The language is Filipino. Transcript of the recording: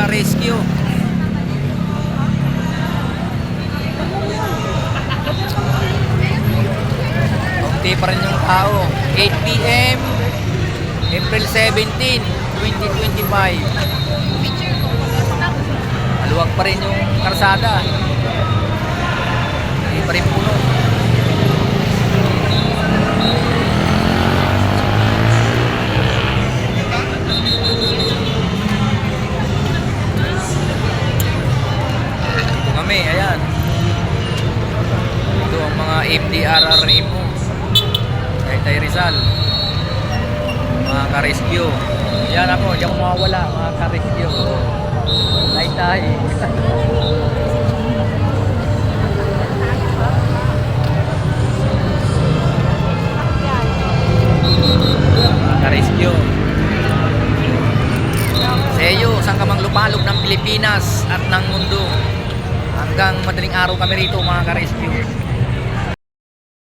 ka-rescue. Kunti pa rin yung tao. 8 p.m. April 17, 2025. Maluwag pa rin yung karsada. Hindi pa rin puno. Ito kami, ayan. Ito ang mga MDRRMO. Tay Rizal. Mga ka-rescue. Yan ako, diyan mawawala mga ka-rescue. Tay. Mga ka-rescue. Seyo, saan ka mang lupalop ng Pilipinas at ng mundo. Hanggang madaling araw kami rito mga ka-rescue.